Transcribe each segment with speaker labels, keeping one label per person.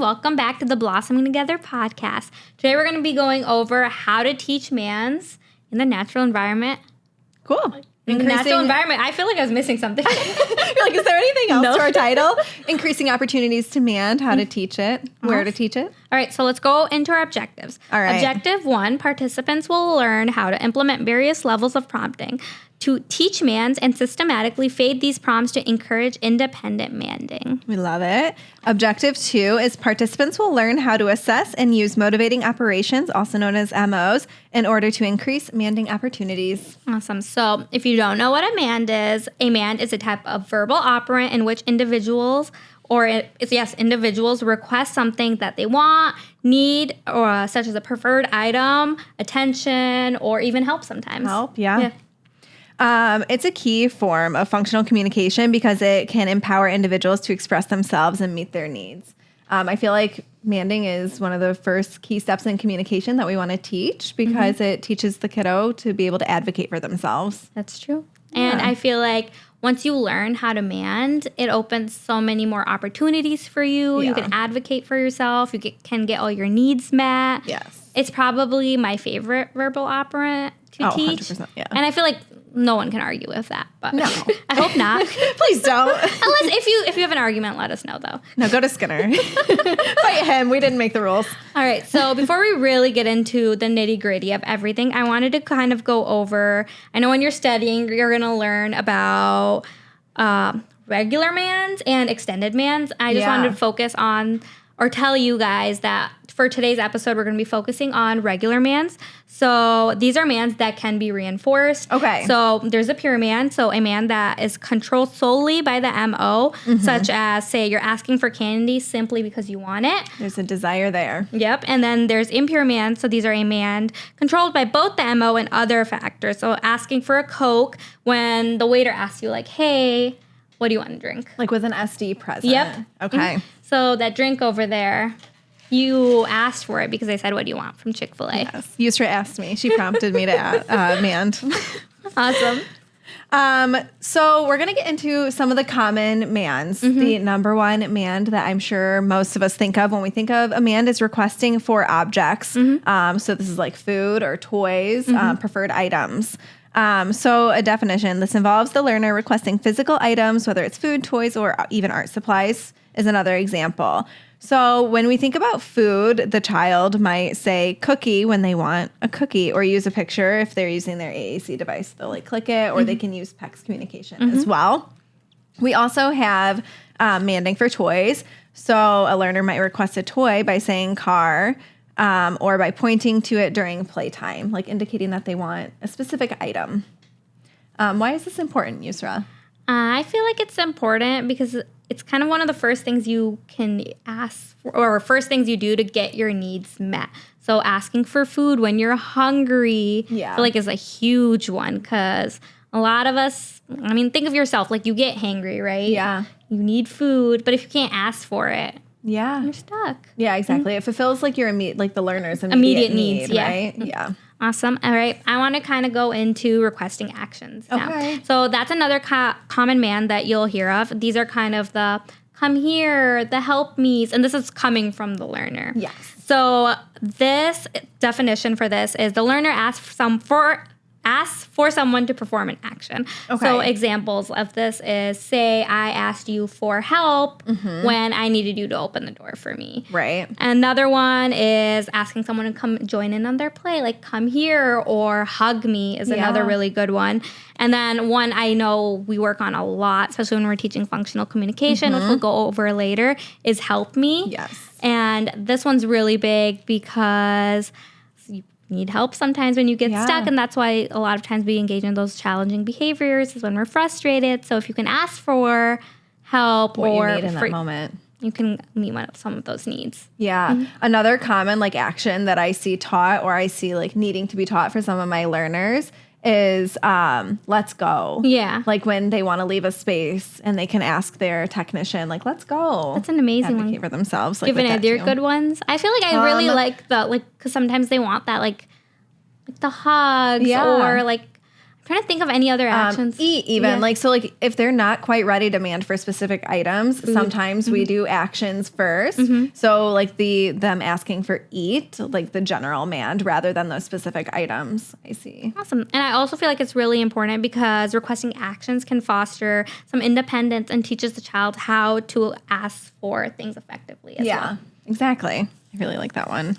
Speaker 1: Welcome back to the Blossoming Together podcast. Today we're going to be going over how to teach mands in the natural environment.
Speaker 2: Cool.
Speaker 1: In the natural environment. I feel like I was missing something.
Speaker 2: You're like, is there anything else to our title? Increasing opportunities to mand, how to teach it, where to teach it.
Speaker 1: All right, so let's go into our objectives.
Speaker 2: All right.
Speaker 1: Objective 1, participants will learn how to implement various levels of prompting to teach mands and systematically fade these prompts to encourage independent manding.
Speaker 2: We love it. Objective 2 is participants will learn how to assess and use motivating operations, also known as MOs, in order to increase manding opportunities.
Speaker 1: Awesome. So if you don't know what a mand is a type of verbal operant in which individuals request something that they want, need, or such as a preferred item, attention, or even help sometimes.
Speaker 2: Help, yeah. It's a key form of functional communication because it can empower individuals to express themselves and meet their needs. I feel like manding is one of the first key steps in communication that we want to teach because it teaches the kiddo to be able to advocate for themselves.
Speaker 1: That's true. And I feel like once you learn how to mand, it opens so many more opportunities for you.
Speaker 2: Yeah.
Speaker 1: You can advocate for yourself. You can get all your needs met.
Speaker 2: Yes.
Speaker 1: It's probably my favorite verbal operant to teach.
Speaker 2: 100%, yeah.
Speaker 1: And I feel like no one can argue with that. But
Speaker 2: No.
Speaker 1: I hope not.
Speaker 2: Please don't.
Speaker 1: Unless if you have an argument, let us know though.
Speaker 2: No, go to Skinner. Fight him. We didn't make the rules.
Speaker 1: All right. So before we really get into the nitty gritty of everything, I wanted to kind of go over, I know when you're studying, you're going to learn about regular mands and extended mands. I just wanted to focus on or tell you guys that for today's episode, we're going to be focusing on regular mands. So these are mands that can be reinforced.
Speaker 2: Okay.
Speaker 1: So there's a pure mand. So a mand that is controlled solely by the MO, such as, say, you're asking for candy simply because you want it.
Speaker 2: There's a desire there.
Speaker 1: Yep. And then there's impure mands. So these are a mand controlled by both the MO and other factors. So asking for a Coke when the waiter asks you, like, hey, what do you want to drink?
Speaker 2: Like with an SD present.
Speaker 1: Yep.
Speaker 2: Okay.
Speaker 1: So that drink over there, you asked for it because I said, what do you want from Chick-fil-A?
Speaker 2: Yes. Yusra asked me. She prompted me to mand.
Speaker 1: Awesome.
Speaker 2: So we're going to get into some of the common mands. The number one mand that I'm sure most of us think of when we think of a mand is requesting for objects. So this is like food or toys, preferred items. So a definition, this involves the learner requesting physical items, whether it's food, toys, or even art supplies is another example. So when we think about food, the child might say cookie when they want a cookie or use a picture. If they're using their AAC device, they'll like click it or they can use PEX communication as well. We also have manding for toys. So a learner might request a toy by saying car or by pointing to it during playtime, like indicating that they want a specific item. Why is this important, Yusra?
Speaker 1: I feel like it's important because it's kind of one of the first things you can ask for, or first things you do to get your needs met. So asking for food when you're hungry, I feel like is a huge one because a lot of us, I mean, think of yourself, like you get hangry, right?
Speaker 2: Yeah.
Speaker 1: You need food, but if you can't ask for it,
Speaker 2: yeah,
Speaker 1: you're stuck.
Speaker 2: Yeah, exactly. It fulfills like your the learner's
Speaker 1: immediate needs,
Speaker 2: right? Yeah.
Speaker 1: Awesome. All right. I want to kind of go into requesting actions now.
Speaker 2: Okay.
Speaker 1: So that's another common mand that you'll hear of. These are kind of the come here, the help me's, and this is coming from the learner.
Speaker 2: Yes.
Speaker 1: So this definition for this is the learner asks for someone to perform an action.
Speaker 2: Okay.
Speaker 1: So examples of this is, say I asked you for help when I needed you to open the door for me.
Speaker 2: Right.
Speaker 1: Another one is asking someone to come join in on their play, like come here or hug me is another really good one. And then one I know we work on a lot, especially when we're teaching functional communication, which we'll go over later, is help me.
Speaker 2: Yes.
Speaker 1: And this one's really big because you need help sometimes when you get stuck, and that's why a lot of times we engage in those challenging behaviors is when we're frustrated. So if you can ask for help
Speaker 2: what
Speaker 1: or
Speaker 2: you need in that moment,
Speaker 1: you can meet some of those needs.
Speaker 2: Yeah. Another common like action that I see taught or I see like needing to be taught for some of my learners is let's go.
Speaker 1: Yeah.
Speaker 2: Like when they want to leave a space and they can ask their technician, like, let's go.
Speaker 1: That's an amazing
Speaker 2: Advocate
Speaker 1: one.
Speaker 2: for themselves. Like,
Speaker 1: Give an idea good ones. I feel like I really like the, like, because sometimes they want that, like the hugs or like, trying to think of any other actions.
Speaker 2: Eat even.
Speaker 1: Yeah.
Speaker 2: Like, so like if they're not quite ready to demand for specific items, sometimes we do actions first. So like them asking for eat, like the general mand rather than those specific items. I see.
Speaker 1: Awesome. And I also feel like it's really important because requesting actions can foster some independence and teaches the child how to ask for things effectively as well.
Speaker 2: Exactly. I really like that one.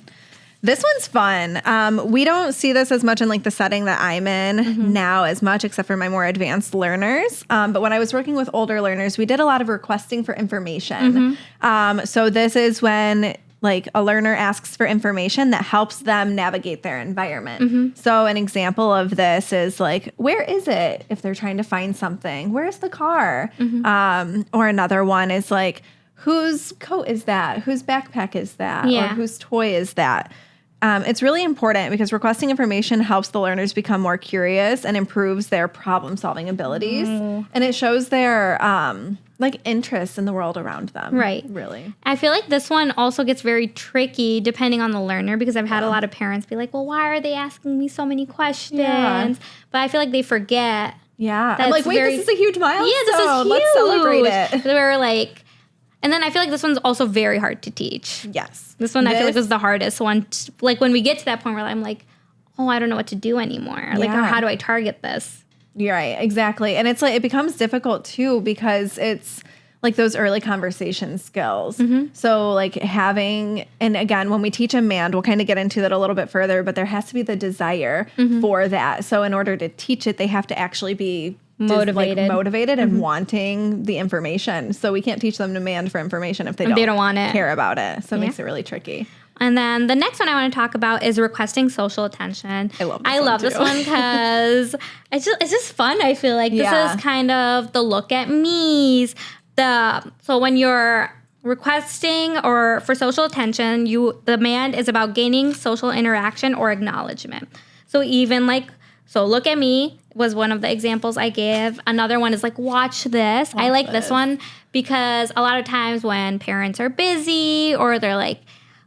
Speaker 2: This one's fun. We don't see this as much in like the setting that I'm in now as much, except for my more advanced learners. But when I was working with older learners, we did a lot of requesting for information. So this is when like a learner asks for information that helps them navigate their environment. So an example of this is like, where is it? If they're trying to find something, where's the car? Or another one is like, whose coat is that? Whose backpack is that? Or whose toy is that? It's really important because requesting information helps the learners become more curious and improves their problem-solving abilities. And it shows their like interest in the world around them.
Speaker 1: Right.
Speaker 2: Really.
Speaker 1: I feel like this one also gets very tricky depending on the learner because I've had a lot of parents be like, well, why are they asking me so many questions? But I feel like they forget.
Speaker 2: I'm like, wait, this is a huge milestone.
Speaker 1: Yeah, this is huge.
Speaker 2: Let's celebrate it.
Speaker 1: We're like, and then I feel like this one's also very hard to teach.
Speaker 2: Yes.
Speaker 1: This one I feel like is the hardest one. Like when we get to that point where I'm like, oh, I don't know what to do anymore. Like, or how do I target this?
Speaker 2: You're right. Exactly. And it's like, it becomes difficult too because it's like those early conversation skills. So like having, and again, when we teach a mand, we'll kind of get into that a little bit further, but there has to be the desire for that. So in order to teach it, they have to actually be motivated and wanting the information. So we can't teach them to demand for information if they don't
Speaker 1: want it,
Speaker 2: care about it. So it makes it really tricky.
Speaker 1: And then the next one I want to talk about is requesting social attention.
Speaker 2: I love this one
Speaker 1: because it's just fun. I feel like this is kind of the look at me's. So when you're requesting or for social attention, the demand is about gaining social interaction or acknowledgement. So even like, so look at me was one of the examples I give. Another one is like, watch this. I like this one because a lot of times when parents are busy or they're like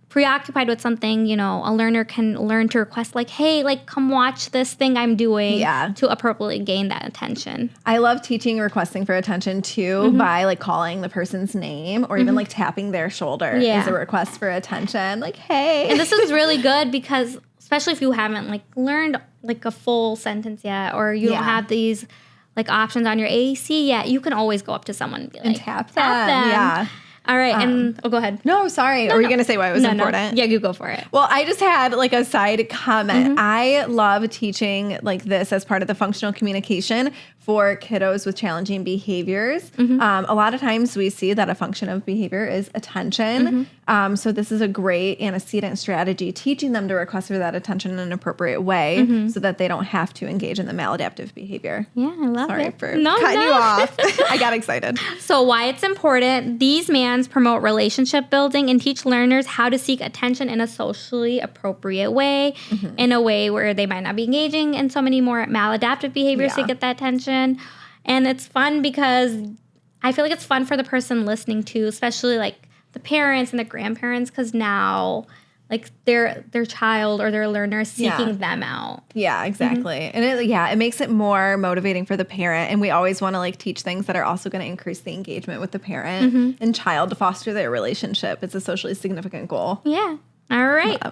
Speaker 1: preoccupied with something, you know, a learner can learn to request like, hey, like come watch this thing I'm doing to appropriately gain that attention.
Speaker 2: I love teaching requesting for attention too by like calling the person's name or even like tapping their shoulder as a request for attention. Like, hey.
Speaker 1: And this is really good because especially if you haven't like learned like a full sentence yet or you don't have these like options on your AAC yet, you can always go up to someone and be like,
Speaker 2: and tap them.
Speaker 1: All right, and go ahead.
Speaker 2: No, sorry. Were you going to say why it was important?
Speaker 1: No. Yeah, you go for it.
Speaker 2: Well, I just had like a side comment. I love teaching like this as part of the functional communication for kiddos with challenging behaviors. A lot of times we see that a function of behavior is attention. So this is a great antecedent strategy, teaching them to request for that attention in an appropriate way so that they don't have to engage in the maladaptive behavior.
Speaker 1: Yeah, I love
Speaker 2: Sorry
Speaker 1: it.
Speaker 2: for cutting you off. I got excited.
Speaker 1: So why it's important, these mands promote relationship building and teach learners how to seek attention in a socially appropriate way, in a way where they might not be engaging in so many more maladaptive behaviors to get that attention. And it's fun because I feel like it's fun for the person listening to, especially like the parents and the grandparents, because now like their child or their learner is seeking them out.
Speaker 2: Yeah, exactly. And it makes it more motivating for the parent. And we always want to like teach things that are also going to increase the engagement with the parent and child to foster their relationship. It's a socially significant goal.
Speaker 1: Yeah. All right.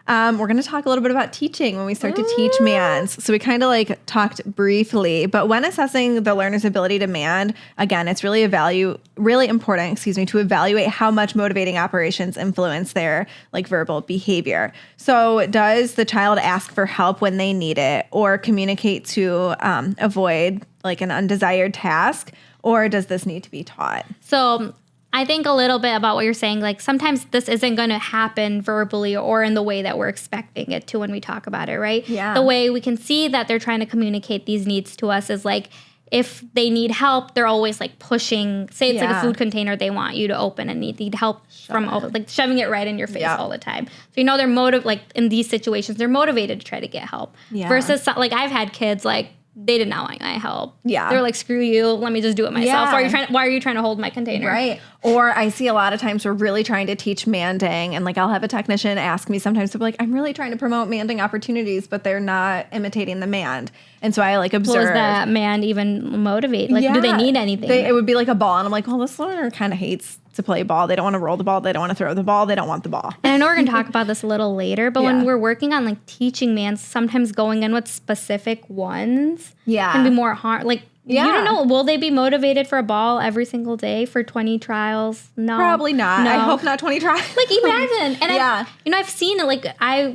Speaker 2: We're going to talk a little bit about teaching when we start to teach mands. So we kind of like talked briefly, but when assessing the learner's ability to mand, again, it's really important, to evaluate how much motivating operations influence their like verbal behavior. So does the child ask for help when they need it or communicate to avoid like an undesired task, or does this need to be taught?
Speaker 1: So I think a little bit about what you're saying. Like sometimes this isn't going to happen verbally or in the way that we're expecting it to when we talk about it, right?
Speaker 2: Yeah.
Speaker 1: The way we can see that they're trying to communicate these needs to us is like if they need help, they're always like pushing. Say it's like a food container they want you to open and need help like shoving it right in your face all the time. So you know they're like in these situations they're motivated to try to get help. Yeah. Versus like I've had kids like they did not want my help. Yeah. They were like, screw you, let me just do it myself. Yeah. Why are you trying to hold my container?
Speaker 2: Right. Or I see a lot of times we're really trying to teach manding, and like I'll have a technician ask me sometimes to be like, I'm really trying to promote manding opportunities, but they're not imitating the mand. And so I like observe.
Speaker 1: Well, is that mand even motivate? Like, do they need anything?
Speaker 2: It would be like a ball. And I'm like, well, this learner kind of hates to play ball. They don't want to roll the ball. They don't want to throw the ball. They don't want the ball.
Speaker 1: And I know we're going to talk about this a little later, but when we're working on like teaching mands, sometimes going in with specific ones can be more hard. Like, you don't know, will they be motivated for a ball every single day for 20 trials? No.
Speaker 2: Probably not. No. I hope not 20 trials.
Speaker 1: Like, imagine. And I've seen it. Like,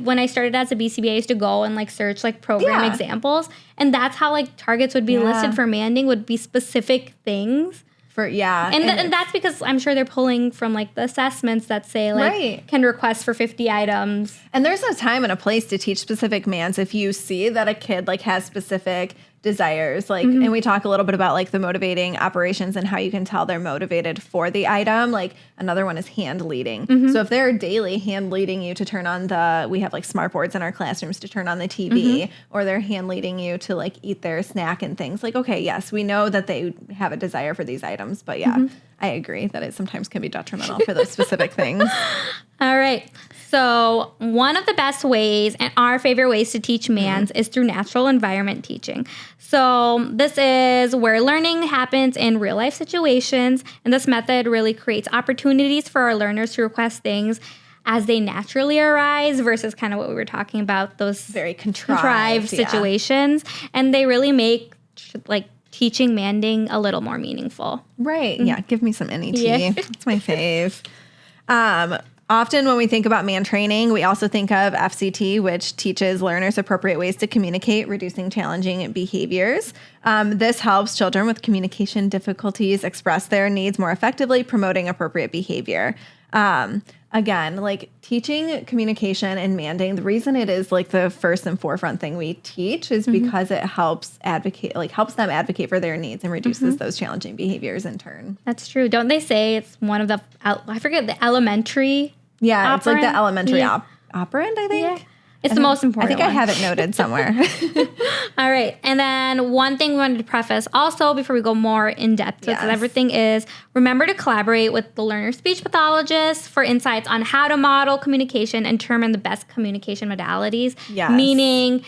Speaker 1: when I started as a BCB, I used to go and like search like program examples. And that's how like targets would be listed for manding, would be specific things. And that's because I'm sure they're pulling from like the assessments that say like can request for 50 items.
Speaker 2: And there's a time and a place to teach specific mands if you see that a kid like has specific desires, like and we talk a little bit about like the motivating operations and how you can tell they're motivated for the item. Like another one is hand leading. So if they're daily hand leading you to turn on we have like smart boards in our classrooms to turn on the TV, or they're hand leading you to like eat their snack and things, like, okay, yes, we know that they have a desire for these items, but I agree that it sometimes can be detrimental for those specific things.
Speaker 1: All right. So one of the best ways and our favorite ways to teach mands is through natural environment teaching. So this is where learning happens in real life situations. And this method really creates opportunities for our learners to request things as they naturally arise versus kind of what we were talking about, those very contrived situations. And they really make like teaching manding a little more meaningful.
Speaker 2: Right. Yeah. Give me some NET. That's my fave. Often when we think about mand training, we also think of FCT, which teaches learners appropriate ways to communicate, reducing challenging behaviors. This helps children with communication difficulties express their needs more effectively, promoting appropriate behavior. Again, like teaching communication and manding, the reason it is like the first and forefront thing we teach is because it helps them advocate for their needs and reduces those challenging behaviors in turn.
Speaker 1: That's true. Don't they say it's one of the, I forget, the elementary
Speaker 2: operand? It's like the elementary operand, I think.
Speaker 1: Yeah. It's the most important
Speaker 2: I think I have it noted somewhere.
Speaker 1: All right. And then one thing we wanted to preface also before we go more in depth with everything is remember to collaborate with the learner speech pathologist for insights on how to model communication and determine the best communication modalities. Yes. Meaning,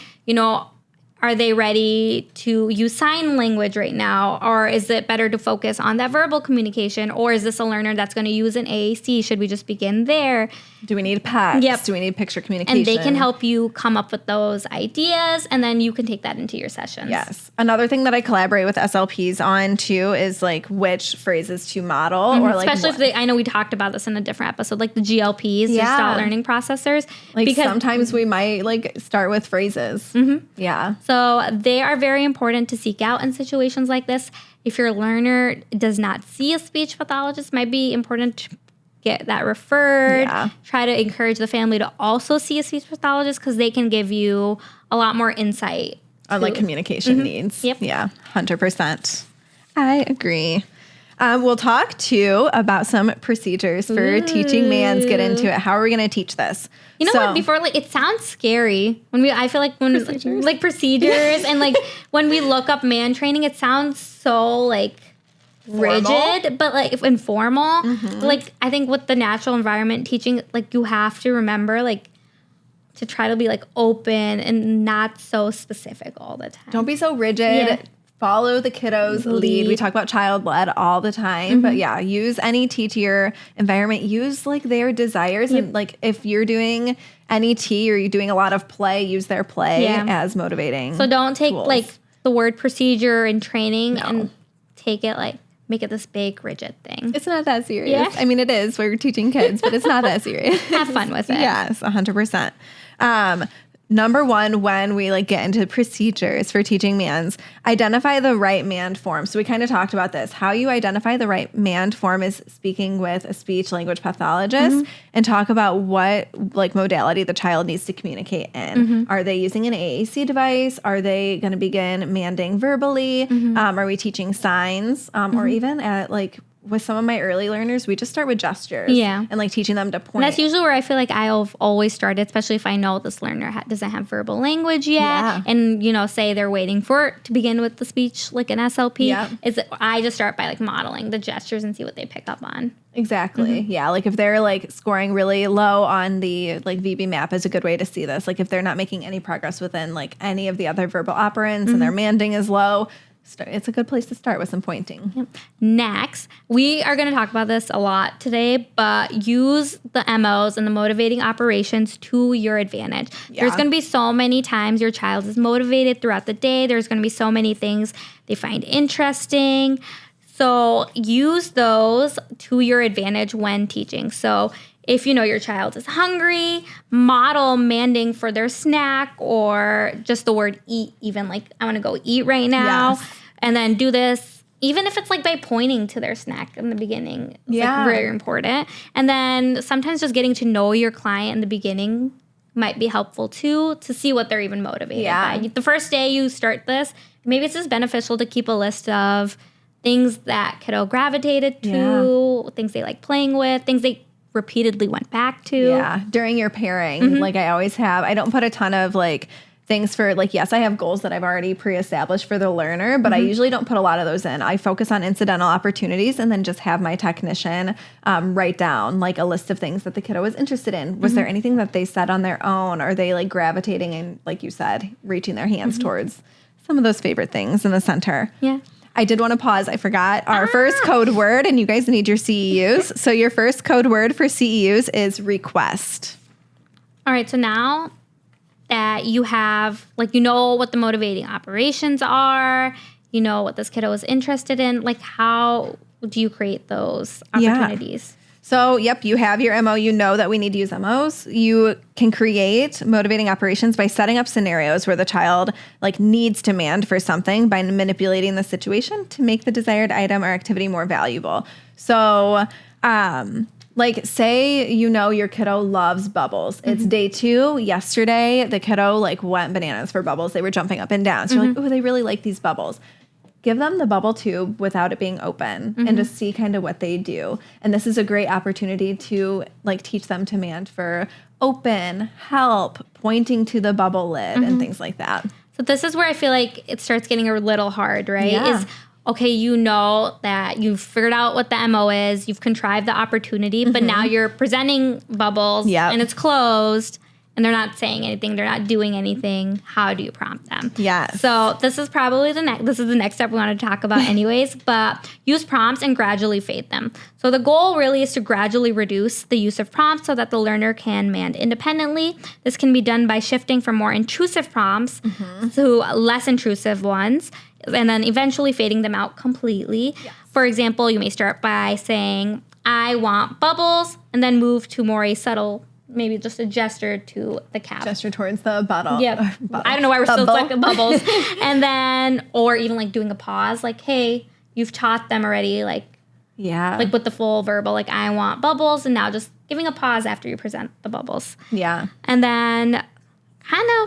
Speaker 1: are they ready to use sign language right now? Or is it better to focus on that verbal communication? Or is this a learner that's going to use an AAC? Should we just begin there?
Speaker 2: Do we need PECs? Yep. Do we need picture communication?
Speaker 1: And they can help you come up with those ideas, and then you can take that into your sessions.
Speaker 2: Yes. Another thing that I collaborate with SLPs on, too, is like which phrases to model. Or like
Speaker 1: especially if I know we talked about this in a different episode, like the GLPs, gestalt learning processors.
Speaker 2: Like because sometimes we might like start with phrases. Yeah.
Speaker 1: So they are very important to seek out in situations like this. If your learner does not see a speech pathologist, it might be important to get that referred. Yeah. Try to encourage the family to also see a speech pathologist because they can give you a lot more insight
Speaker 2: on like communication needs.
Speaker 1: Yep.
Speaker 2: Yeah, 100%. I agree. We'll talk too about some procedures for teaching mands. Get into it. How are we going to teach this?
Speaker 1: You know what? Before, like, it sounds scary I feel like when procedures. Like procedures and like when we look up mand training, it sounds so like rigid, but like informal. Like I think with the natural environment teaching, like you have to remember like to try to be like open and not so specific all the time.
Speaker 2: Don't be so rigid. Yeah. Follow the kiddos' lead. We talk about child-led all the time, but use NET to your environment. Use like their desires, and like if you're doing NET or you're doing a lot of play, use their play as motivating.
Speaker 1: So don't take like the word procedure and training and take it like make it this big rigid thing.
Speaker 2: It's not that serious. Yeah. I mean, it is. We're teaching kids, but it's not that serious.
Speaker 1: Have fun with it.
Speaker 2: Yes, 100%. Number one, when we like get into procedures for teaching mands, identify the right mand form. So we kind of talked about this. How you identify the right mand form is speaking with a speech language pathologist and talk about what like modality the child needs to communicate in. Are they using an AAC device? Are they going to begin manding verbally? Are we teaching signs? Or even at like with some of my early learners, we just start with gestures.
Speaker 1: Yeah.
Speaker 2: And like teaching them to point.
Speaker 1: And that's usually where I feel like I've always started, especially if I know this learner doesn't have verbal language yet.
Speaker 2: Yeah.
Speaker 1: And, say they're waiting for it to begin with the speech, like an SLP.
Speaker 2: Yeah.
Speaker 1: I just start by like modeling the gestures and see what they pick up on.
Speaker 2: Exactly. Yeah. Like if they're like scoring really low on the like VB map is a good way to see this. Like if they're not making any progress within like any of the other verbal operants and their manding is low, it's a good place to start with some pointing.
Speaker 1: Yep. Next, we are going to talk about this a lot today, but use the MOs and the motivating operations to your advantage.
Speaker 2: Yeah.
Speaker 1: There's going to be so many times your child is motivated throughout the day. There's going to be so many things they find interesting. So use those to your advantage when teaching. So if your child is hungry, model manding for their snack or just the word eat, even like, I want to go eat right now.
Speaker 2: Yes.
Speaker 1: And then do this, even if it's like by pointing to their snack in the beginning. It's like very important. And then sometimes just getting to know your client in the beginning might be helpful too, to see what they're even motivated by. The first day you start this, maybe it's just beneficial to keep a list of things that kiddo gravitated to, things they like playing with, things they repeatedly went back to.
Speaker 2: Yeah. During your pairing, like I always have, I don't put a ton of like things for like, yes, I have goals that I've already pre-established for the learner, but I usually don't put a lot of those in. I focus on incidental opportunities and then just have my technician write down like a list of things that the kiddo was interested in. Was there anything that they said on their own? Are they like gravitating and, like you said, reaching their hands towards some of those favorite things in the center?
Speaker 1: Yeah.
Speaker 2: I did want to pause. I forgot our first code word, and you guys need your CEUs. So your first code word for CEUs is request.
Speaker 1: All right. So now that you have, like, what the motivating operations are, what this kiddo is interested in, like, how do you create those opportunities?
Speaker 2: So, yep, you have your MO. You know that we need to use MOs. You can create motivating operations by setting up scenarios where the child like needs to mand for something by manipulating the situation to make the desired item or activity more valuable. So, like say your kiddo loves bubbles. It's day 2. Yesterday, the kiddo like went bananas for bubbles. They were jumping up and down. So you're like, oh, they really like these bubbles. Give them the bubble tube without it being open and just see kind of what they do. And this is a great opportunity to like teach them to mand for open, help, pointing to the bubble lid and things like that.
Speaker 1: So this is where I feel like it starts getting a little hard, right?
Speaker 2: Yeah.
Speaker 1: Is, okay, that you've figured out what the MO is, you've contrived the opportunity, but now you're presenting bubbles and it's closed. And they're not saying anything. They're not doing anything. How do you prompt them?
Speaker 2: Yes.
Speaker 1: So this is probably the next step we want to talk about anyways. But use prompts and gradually fade them. So the goal really is to gradually reduce the use of prompts so that the learner can mand independently. This can be done by shifting from more intrusive prompts to less intrusive ones, and then eventually fading them out completely. Yes. For example, you may start by saying, I want bubbles, and then move to more a subtle, maybe just a gesture to the cap.
Speaker 2: Gesture towards the bottle.
Speaker 1: Yeah. I don't know why we're still stuck at bubbles. And then, or even like doing a pause, like, hey, you've taught them already, like with the full verbal, like, I want bubbles. And now just giving a pause after you present the bubbles.
Speaker 2: Yeah.
Speaker 1: And then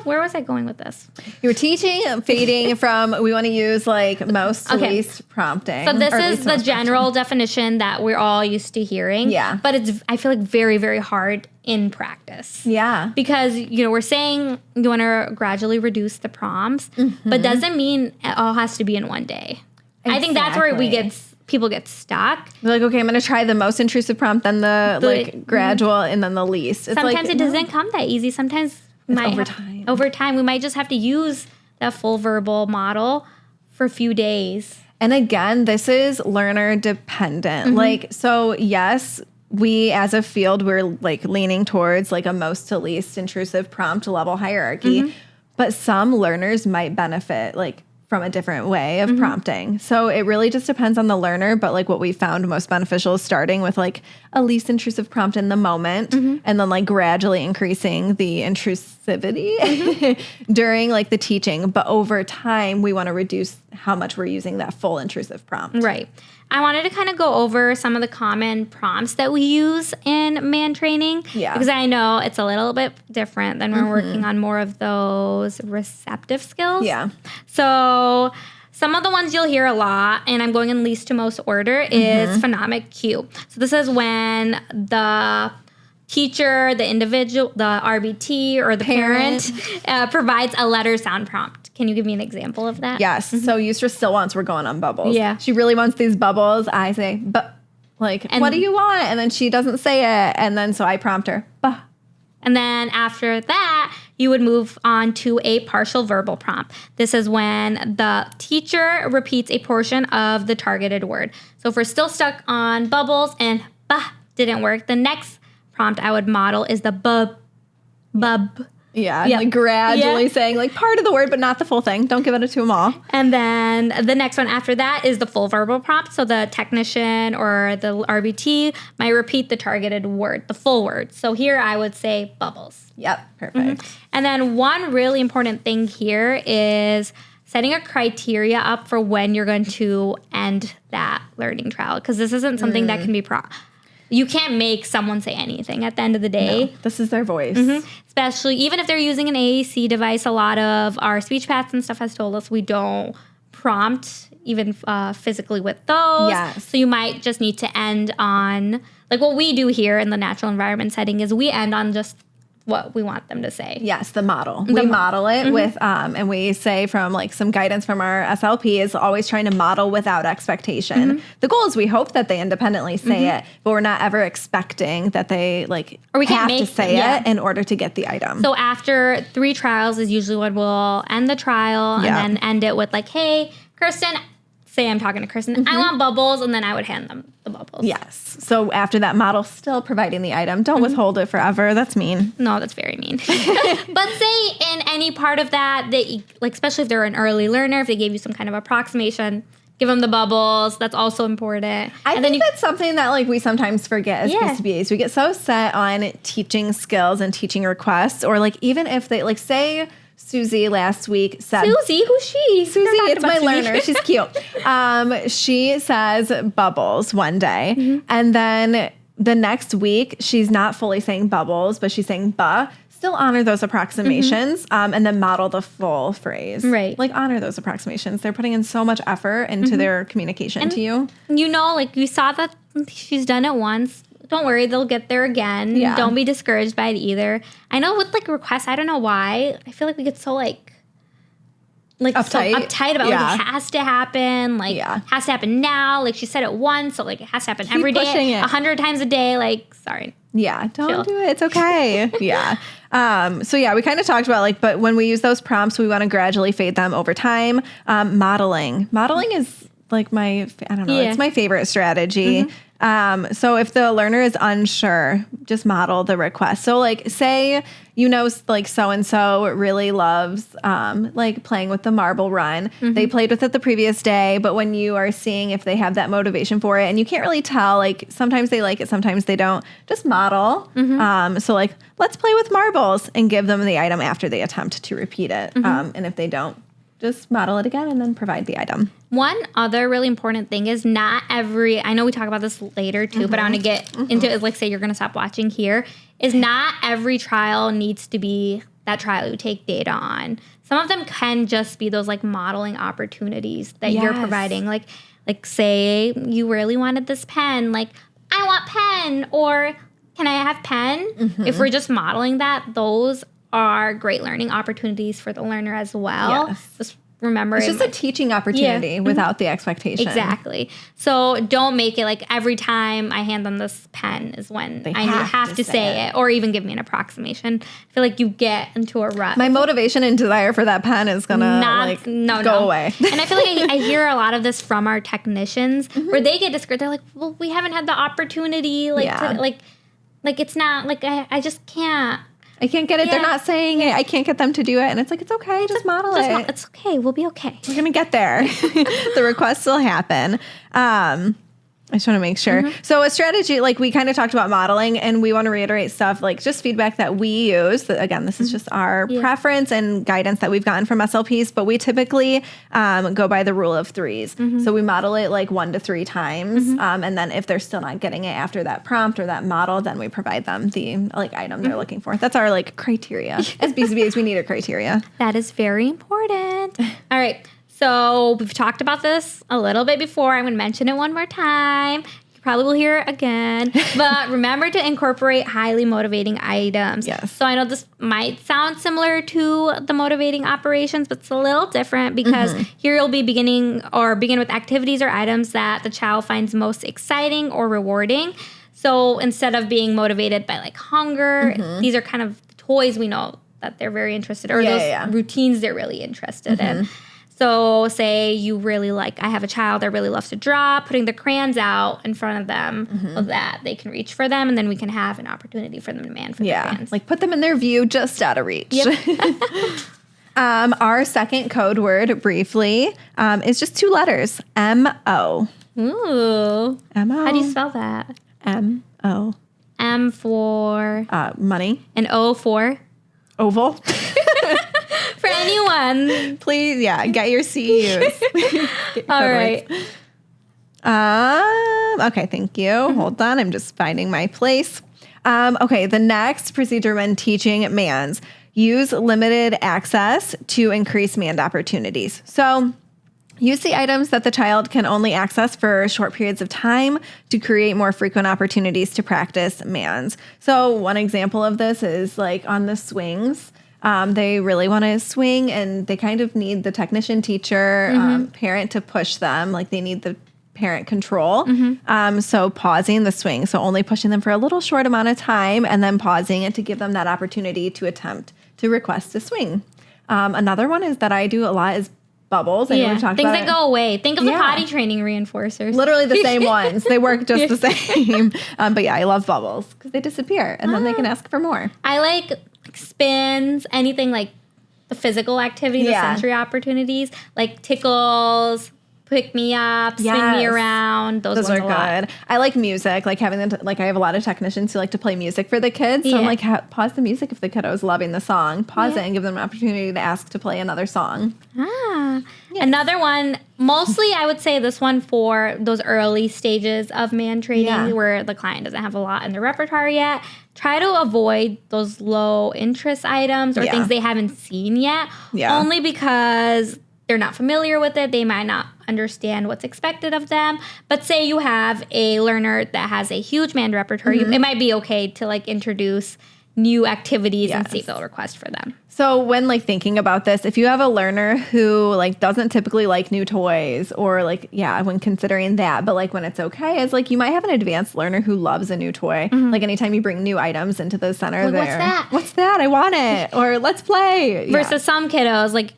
Speaker 1: where was I going with this?
Speaker 2: You were teaching fading from, we want to use like most to least prompting.
Speaker 1: So this is the general definition that we're all used to hearing.
Speaker 2: Yeah.
Speaker 1: But it's, I feel like, very, very hard in practice.
Speaker 2: Yeah.
Speaker 1: Because, we're saying you want to gradually reduce the prompts, but doesn't mean it all has to be in one day. Exactly. I think that's where people get stuck.
Speaker 2: They're like, okay, I'm going to try the most intrusive prompt, then the like gradual, and then the least. It's
Speaker 1: sometimes it doesn't come that easy. Sometimes over time, we might just have to use that full verbal model for a few days.
Speaker 2: And again, this is learner dependent. Like, so yes, we as a field, we're like leaning towards like a most to least intrusive prompt level hierarchy, but some learners might benefit like from a different way of prompting. So it really just depends on the learner, but like what we found most beneficial is starting with like a least intrusive prompt in the moment and then like gradually increasing the intrusivity during like the teaching. But over time, we want to reduce how much we're using that full intrusive prompt.
Speaker 1: Right. I wanted to kind of go over some of the common prompts that we use in mand training.
Speaker 2: Yeah.
Speaker 1: Because I know it's a little bit different than we're working on more of those receptive skills.
Speaker 2: Yeah.
Speaker 1: So Some of the ones you'll hear a lot, and I'm going in least to most order, is phonemic cue. So this is when the teacher, the individual, the RBT, or the parent provides a letter sound prompt. Can you give me an example of that?
Speaker 2: Yes. So Yusra still wants we're going on bubbles.
Speaker 1: Yeah.
Speaker 2: She really wants these bubbles. I say, but what do you want? And then she doesn't say it. And then so I prompt her, bah.
Speaker 1: And then after that, you would move on to a partial verbal prompt. This is when the teacher repeats a portion of the targeted word. So if we're still stuck on bubbles and bah didn't work, the next prompt I would model is the bub.
Speaker 2: Yeah, like gradually saying like part of the word, but not the full thing. Don't give it to them all.
Speaker 1: And then the next one after that is the full verbal prompt. So the technician or the RBT might repeat the targeted word, the full word. So here I would say bubbles.
Speaker 2: Yep, perfect.
Speaker 1: And then one really important thing here is setting a criteria up for when you're going to end that learning trial. Because this isn't something that can be you can't make someone say anything at the end of the day.
Speaker 2: No, this is their voice.
Speaker 1: Especially even if they're using an AAC device, a lot of our speech paths and stuff has told us we don't prompt even physically with those.
Speaker 2: Yes.
Speaker 1: So you might just need to end on, like what we do here in the natural environment setting is we end on just what we want them to say.
Speaker 2: Yes, the model. We model it with, and we say from like some guidance from our SLP is always trying to model without expectation. The goal is we hope that they independently say it, but we're not ever expecting that they like
Speaker 1: or we
Speaker 2: have
Speaker 1: can't
Speaker 2: to say it in order to get the item.
Speaker 1: So after 3 trials is usually when we'll end the trial and then end it with like, hey, Kirsten, say I'm talking to Kirsten, I want bubbles, and then I would hand them the bubbles.
Speaker 2: Yes. So after that model, still providing the item. Don't withhold it forever. That's mean.
Speaker 1: No, that's very mean. But say in any part of that, like especially if they're an early learner, if they gave you some kind of approximation, give them the bubbles. That's also important.
Speaker 2: I think that's something that like we sometimes forget as PCBAs. We get so set on teaching skills and teaching requests, or like even if they like say Susie last week said...
Speaker 1: Susie? Who's she?
Speaker 2: Susie, it's my learner. She's cute. She says bubbles one day. And then the next week, she's not fully saying bubbles, but she's saying buh. Still honor those approximations and then model the full phrase.
Speaker 1: Right.
Speaker 2: Like honor those approximations. They're putting in so much effort into their communication to you.
Speaker 1: You know, like you saw that she's done it once. Don't worry, they'll get there again.
Speaker 2: Yeah.
Speaker 1: Don't be discouraged by it either. I know with like requests, I don't know why. I feel like we get so like uptight about like it has to happen, like has to happen now. Like she said it once, so like it has to happen every day, 100 times a day. Like, sorry.
Speaker 2: Yeah, don't do it. It's okay. So yeah, we kind of talked about like, but when we use those prompts, we want to gradually fade them over time. Modeling is like it's my favorite strategy. So if the learner is unsure, just model the request. So like say, like so-and-so really loves like playing with the marble run. They played with it the previous day, but when you are seeing if they have that motivation for it and you can't really tell, like sometimes they like it, sometimes they don't, just model. So like, let's play with marbles and give them the item after they attempt to repeat it. And if they don't, just model it again and then provide the item.
Speaker 1: One other really important thing is I know we talk about this later too, but I want to get into it. Like say you're going to stop watching here, is not every trial needs to be that trial you take data on. Some of them can just be those like modeling opportunities that you're providing. Like say you really wanted this pen, like I want pen, or can I have pen? If we're just modeling that, those are great learning opportunities for the learner as well. Just remember
Speaker 2: it's just a teaching opportunity without the expectation.
Speaker 1: Exactly. So don't make it like every time I hand them this pen is when I have to say it, or even give me an approximation. I feel like you get into a rut.
Speaker 2: My motivation and desire for that pen is gonna go away.
Speaker 1: And I feel like I hear a lot of this from our technicians where they get discouraged. They're like, well, we haven't had the opportunity. Like it's not like I just can't.
Speaker 2: I can't get it. They're not saying it. I can't get them to do it. And it's like, it's okay. Just model it.
Speaker 1: It's okay. We'll be okay.
Speaker 2: We're going to get there. The requests will happen. I just want to make sure. So a strategy, like we kind of talked about modeling, and we want to reiterate stuff like just feedback that we use. Again, this is just our preference and guidance that we've gotten from SLPs, but we typically go by the rule of 3s. So we model it like 1 to 3 times. And then if they're still not getting it after that prompt or that model, then we provide them the like item they're looking for. That's our like criteria. As BCBAs, we need a criteria.
Speaker 1: That is very important. All right. So we've talked about this a little bit before. I'm going to mention it one more time. You probably will hear it again. But remember to incorporate highly motivating items.
Speaker 2: Yes.
Speaker 1: So I know this might sound similar to the motivating operations, but it's a little different because here you'll be begin with activities or items that the child finds most exciting or rewarding. So instead of being motivated by like hunger, these are kind of toys we know that they're very interested in, or those routines they're really interested in. So say you really like, I have a child that really loves to draw, putting the crayons out in front of them so that they can reach for them, and then we can have an opportunity for them to demand for the crayons.
Speaker 2: Like put them in their view, just out of reach.
Speaker 1: Yep.
Speaker 2: Our second code word, briefly, is just 2 letters, M-O.
Speaker 1: Ooh.
Speaker 2: M-O.
Speaker 1: How do you spell that?
Speaker 2: M-O.
Speaker 1: M for?
Speaker 2: Money.
Speaker 1: And O for?
Speaker 2: Oval.
Speaker 1: For anyone.
Speaker 2: Please, get your CEUs.
Speaker 1: All right.
Speaker 2: Okay, thank you. Hold on, I'm just finding my place. Okay, the next procedure when teaching mands, use limited access to increase mand opportunities. So use the items that the child can only access for short periods of time to create more frequent opportunities to practice mands. So one example of this is like on the swings. They really want to swing and they kind of need the technician, teacher, parent to push them. Like they need the parent control. So pausing the swing. So only pushing them for a little short amount of time and then pausing it to give them that opportunity to attempt to request a swing. Another one is that I do a lot is bubbles.
Speaker 1: Things that go away. Think of the potty training reinforcers.
Speaker 2: Literally the same ones. They work just the same. But I love bubbles because they disappear and then they can ask for more.
Speaker 1: I like spins, anything like the physical activity, the sensory opportunities, like tickles, pick me up, swing me around. Those
Speaker 2: are good. I like music, like having them. Like I have a lot of technicians who like to play music for the kids. So I'm like, pause the music if the kiddo is loving the song. Pause it and give them an opportunity to ask to play another song.
Speaker 1: Another one. Mostly, I would say this one for those early stages of mand training where the client doesn't have a lot in their repertoire yet. Try to avoid those low interest items or things they haven't seen yet. Only because they're not familiar with it. They might not understand what's expected of them. But say you have a learner that has a huge mand repertoire, it might be okay to like introduce new activities and see if they'll request for them.
Speaker 2: So when like thinking about this, if you have a learner who like doesn't typically like new toys or like, when considering that, but like when it's okay, it's like you might have an advanced learner who loves a new toy. Like anytime you bring new items into the center there.
Speaker 1: What's that?
Speaker 2: What's that? I want it. Or let's play.
Speaker 1: Versus some kiddos, like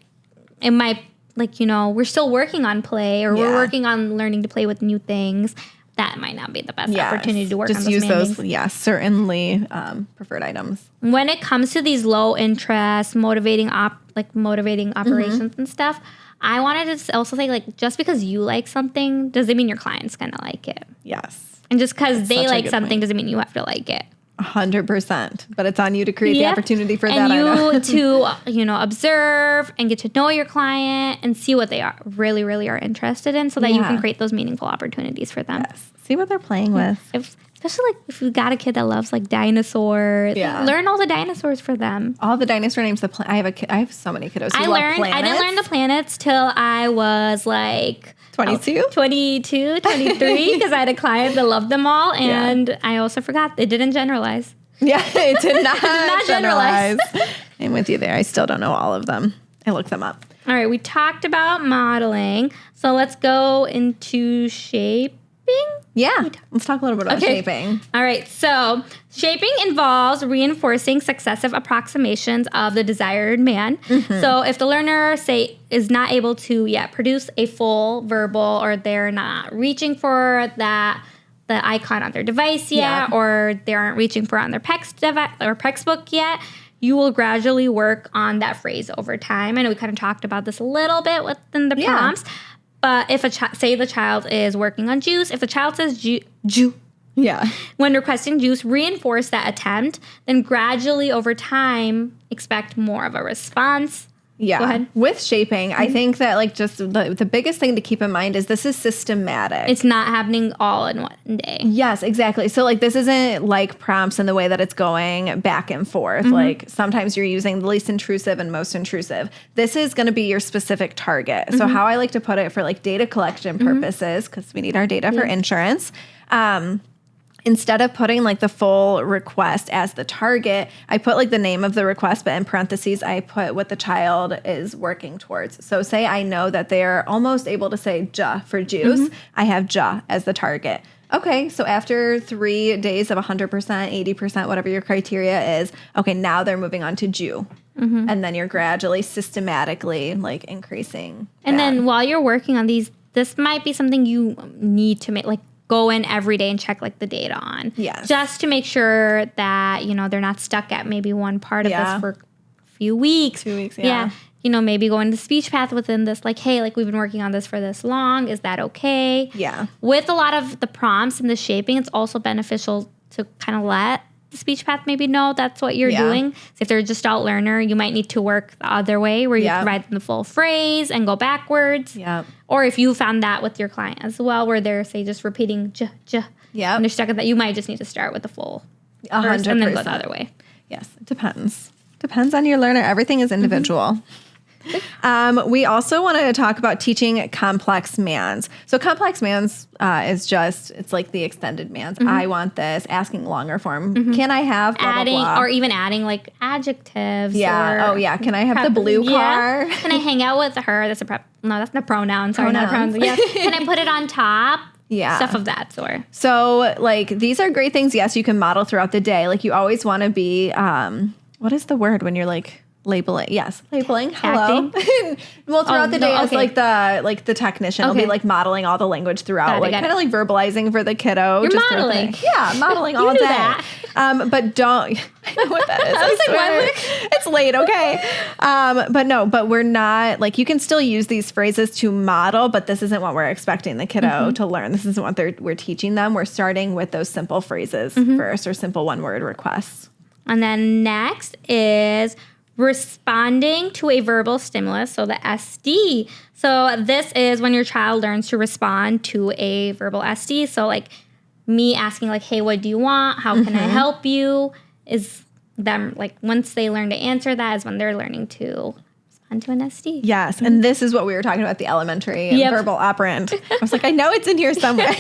Speaker 1: it might, like, we're still working on play or we're working on learning to play with new things. That might not be the best opportunity to work on those
Speaker 2: use
Speaker 1: mandings.
Speaker 2: those, certainly preferred items.
Speaker 1: When it comes to these low interest, motivating operations and stuff, I wanted to also say, like, just because you like something doesn't mean your client's going to like it.
Speaker 2: Yes.
Speaker 1: And just because they like something doesn't mean you have to like it.
Speaker 2: 100%. But it's on you to create the opportunity for that
Speaker 1: and
Speaker 2: item.
Speaker 1: to, observe and get to know your client and see what they are really, really are interested in so that you can create those meaningful opportunities for them.
Speaker 2: Yes. See what they're playing with.
Speaker 1: Especially like if you've got a kid that loves like dinosaurs, learn all the dinosaurs for them.
Speaker 2: All the dinosaur names. I have so many kiddos who love planets.
Speaker 1: I didn't learn the planets till I was like
Speaker 2: 22,
Speaker 1: 23 because I had a client that loved them all, and I also forgot they didn't generalize.
Speaker 2: Yeah, it did not,
Speaker 1: generalize.
Speaker 2: I'm with you there. I still don't know all of them. I looked them up.
Speaker 1: All right, we talked about modeling, so let's go into shaping.
Speaker 2: Yeah, let's talk a little bit about shaping.
Speaker 1: All right, so shaping involves reinforcing successive approximations of the desired mand. So if the learner, say, is not able to yet produce a full verbal, or they're not reaching for the icon on their device yet, or they aren't reaching for it on their PEX book yet, you will gradually work on that phrase over time. I know we kind of talked about this a little bit within the prompts. But if say the child is working on juice, if the child says ju, when requesting juice, reinforce that attempt. Then gradually over time, expect more of a response
Speaker 2: Yeah.
Speaker 1: Go ahead.
Speaker 2: With shaping, I think that like just the biggest thing to keep in mind is this is systematic.
Speaker 1: It's not happening all in one day.
Speaker 2: Yes, exactly. So like this isn't like prompts in the way that it's going back and forth. Like sometimes you're using the least intrusive and most intrusive. This is going to be your specific target. So how I like to put it for like data collection purposes, because we need our data for insurance. Instead of putting like the full request as the target, I put like the name of the request, but in parentheses, I put what the child is working towards. So say I know that they're almost able to say ja for juice. I have ja as the target. Okay, so after 3 days of 100%, 80%, whatever your criteria is, okay, now they're moving on to Jew. And then you're gradually, systematically like increasing.
Speaker 1: And then while you're working on these, this might be something you need to make, like go in every day and check like the data on.
Speaker 2: Yes.
Speaker 1: Just to make sure that, you know, they're not stuck at maybe one part of this for a few weeks.
Speaker 2: 2 weeks, yeah.
Speaker 1: You know, maybe go into speech path within this, like, hey, like we've been working on this for this long. Is that okay?
Speaker 2: Yeah.
Speaker 1: With a lot of the prompts and the shaping, it's also beneficial to kind of let the speech path maybe know that's what you're doing. So if they're a gestalt learner, you might need to work the other way where you provide them the full phrase and go backwards.
Speaker 2: Yep.
Speaker 1: Or if you found that with your client as well, where they're, say, just repeating j, and they're stuck at that, you might just need to start with the full first and then go the other way.
Speaker 2: Yes, it depends. Depends on your learner. Everything is individual. We also wanted to talk about teaching complex mands. So complex mands is just, it's like the extended mands. I want this, asking longer form. Can I have blah,
Speaker 1: adding
Speaker 2: blah, blah.
Speaker 1: or even adding like adjectives?
Speaker 2: Yeah.
Speaker 1: Or
Speaker 2: Can I have the blue car?
Speaker 1: Can I hang out with her? That's that's not a pronoun. Sorry, not a pronoun. Yeah. Can I put it on top?
Speaker 2: Yeah.
Speaker 1: Stuff of that sort.
Speaker 2: So like these are great things. Yes, you can model throughout the day. Like you always want to be, what is the word when you're like, labeling. Yes. Labeling. Hello. Well, throughout the day, it's like the technician will be like modeling all the language throughout, like kind of like verbalizing for the kiddo.
Speaker 1: You're
Speaker 2: just
Speaker 1: modeling.
Speaker 2: Modeling all day.
Speaker 1: That.
Speaker 2: But don't, I know what that is. I was like, it's late. Okay. But we're not like, you can still use these phrases to model, but this isn't what we're expecting the kiddo to learn. This isn't what we're teaching them. We're starting with those simple phrases first, or simple one-word requests.
Speaker 1: And then next is responding to a verbal stimulus, so the SD. So this is when your child learns to respond to a verbal SD. So like me asking like, hey, what do you want? How can I help you? Is them like, once they learn to answer that is when they're learning to respond to an SD.
Speaker 2: Yes. And this is what we were talking about, the elementary verbal operand. I was like, I know it's in here somewhere.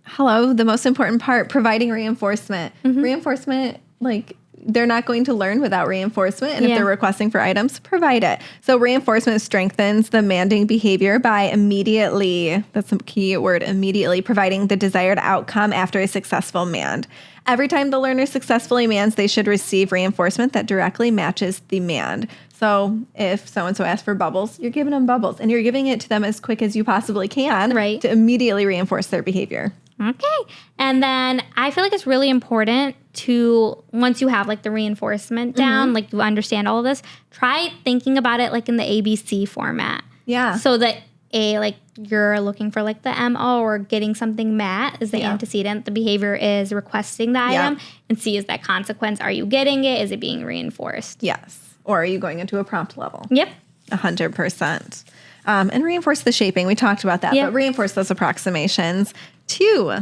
Speaker 2: Hello, the most important part, providing reinforcement. Reinforcement, like they're not going to learn without reinforcement. And if they're requesting for items, provide it. So reinforcement strengthens the manding behavior by immediately, that's a key word, immediately providing the desired outcome after a successful mand. Every time the learner successfully mands, they should receive reinforcement that directly matches the mand. So if so-and-so asks for bubbles, you're giving them bubbles. And you're giving it to them as quick as you possibly can to immediately reinforce their behavior.
Speaker 1: Okay. And then I feel like it's really important to, once you have like the reinforcement down, like you understand all of this, try thinking about it like in the ABC format. Yeah. So that A, like you're looking for like the MO or getting something met is the antecedent. The behavior is requesting the item. And C is that consequence. Are you getting it? Is it being reinforced?
Speaker 2: Yes. Or are you going into a prompt level?
Speaker 1: Yep.
Speaker 2: 100%. And reinforce the shaping. We talked about that, but reinforce those approximations too.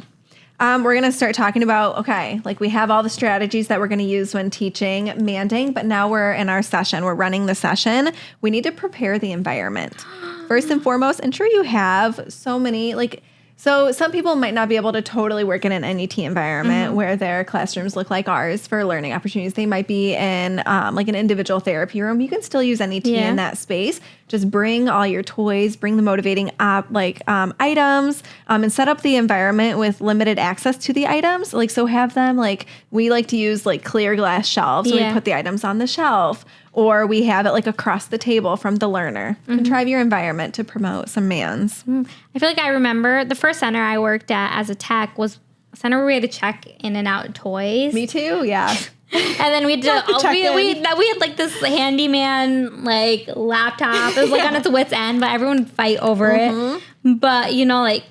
Speaker 2: We're going to start talking about, okay, like we have all the strategies that we're going to use when teaching manding, but now we're in our session. We're running the session. We need to prepare the environment. First and foremost, ensure you have so many, like, so some people might not be able to totally work in an NET environment where their classrooms look like ours for learning opportunities. They might be in like an individual therapy room. You can still use NET in that space. Just bring all your toys, bring the motivating items, and set up the environment with limited access to the items. Like, so have them, like, we like to use like clear glass shelves. So we put the items on the shelf, or we have it like across the table from the learner. Contrive your environment to promote some mands.
Speaker 1: I feel like I remember the first center I worked at as a tech was a center where we had to check in and out toys.
Speaker 2: Me too, yeah.
Speaker 1: And then we had like this handyman like laptop. It was like on its wit's end, but everyone would fight over it. But you know, like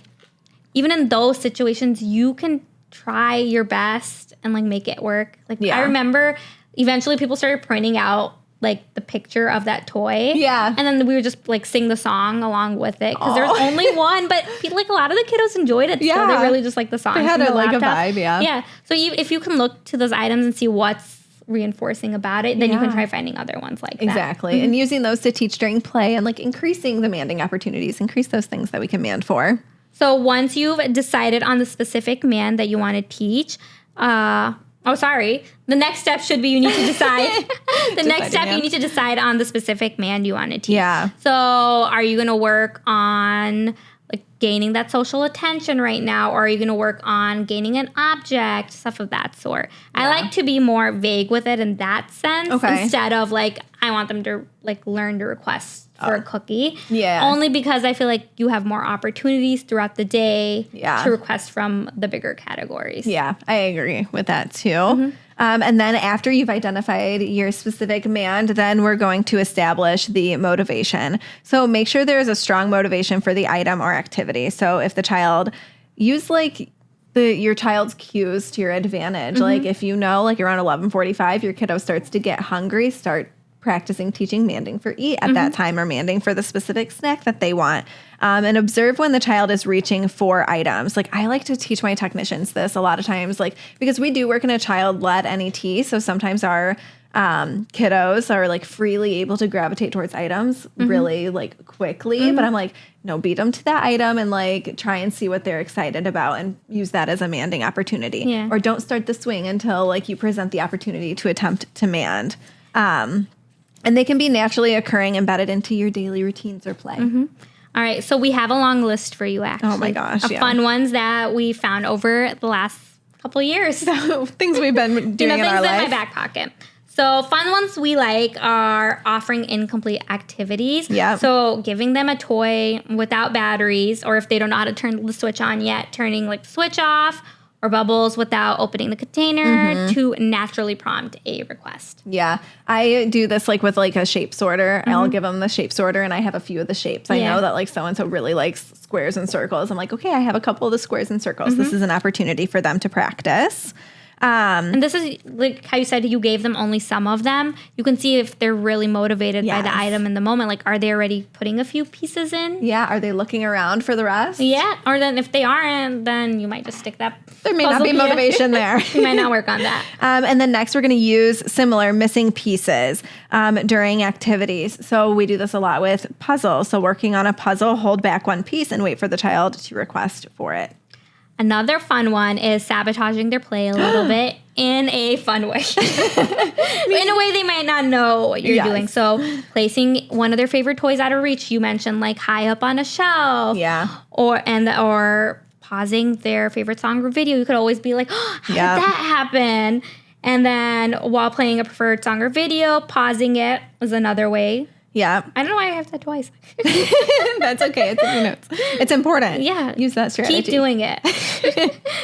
Speaker 1: even in those situations, you can try your best and like make it work. Like I remember eventually people started printing out like the picture of that toy.
Speaker 2: Yeah.
Speaker 1: And then we would just like sing the song along with it because there's only one, but like a lot of the kiddos enjoyed it. Yeah. So they really just like the song.
Speaker 2: They had like a vibe, yeah.
Speaker 1: Yeah. So if you can look to those items and see what's reinforcing about it, then you can try finding other ones like that.
Speaker 2: Exactly. And using those to teach during play and like increasing the manding opportunities, increase those things that we can mand for.
Speaker 1: So once you've decided on the specific mand that you want to teach, the next step should be you need to decide. You need to decide on the specific mand you want to teach.
Speaker 2: Yeah.
Speaker 1: So are you going to work on like gaining that social attention right now, or are you going to work on gaining an object, stuff of that sort? Yeah. I like to be more vague with it in that sense instead of like I want them to like learn to request for a cookie. Yeah. Only because I feel like you have more opportunities throughout the day to request from the bigger categories.
Speaker 2: Yeah, I agree with that too. And then after you've identified your specific mand, then we're going to establish the motivation. So make sure there is a strong motivation for the item or activity. So if the child use like your child's cues to your advantage, like if you know like around 11:45 your kiddo starts to get hungry, start practicing teaching manding for eat at that time or manding for the specific snack that they want. And observe when the child is reaching for items. Like I like to teach my technicians this a lot of times, like because we do work in a child-led NET. So sometimes our kiddos are like freely able to gravitate towards items really like quickly. But I'm like, no, beat them to that item and like try and see what they're excited about and use that as a manding opportunity. Yeah. Or don't start the swing until like you present the opportunity to attempt to mand. And they can be naturally occurring embedded into your daily routines or play.
Speaker 1: All right. So we have a long list for you, actually.
Speaker 2: Oh, my gosh.
Speaker 1: Fun ones that we found over the last couple of years.
Speaker 2: Things we've been doing in our life.
Speaker 1: Things in my back pocket. So fun ones we like are offering incomplete activities. Yeah. So giving them a toy without batteries, or if they don't know how to turn the switch on yet, turning like the switch off, or bubbles without opening the container to naturally prompt a request.
Speaker 2: Yeah. I do this like with like a shape sorter. I'll give them the shape sorter and I have a few of the shapes. I know that like so-and-so really likes squares and circles. I'm like, okay, I have a couple of the squares and circles. This is an opportunity for them to practice.
Speaker 1: And this is like how you said you gave them only some of them. You can see if they're really motivated by the item in the moment. Like, are they already putting a few pieces in?
Speaker 2: Yeah. Are they looking around for the rest?
Speaker 1: Yeah. Or then if they aren't, then you might just stick that.
Speaker 2: There may not be motivation there.
Speaker 1: You might not work on that.
Speaker 2: And then next we're going to use similar missing pieces during activities. So we do this a lot with puzzles. So working on a puzzle, hold back one piece and wait for the child to request for it.
Speaker 1: Another fun one is sabotaging their play a little bit in a fun way. In a way they might not know what you're doing. So placing one of their favorite toys out of reach, you mentioned like high up on a shelf. Yeah. Or pausing their favorite song or video. You could always be like, oh, how did that happen? And then while playing a preferred song or video, pausing it is another way.
Speaker 2: Yeah.
Speaker 1: I don't know why I have that twice.
Speaker 2: That's okay. It's in your notes. It's important.
Speaker 1: Yeah.
Speaker 2: Use that strategy.
Speaker 1: Keep doing it.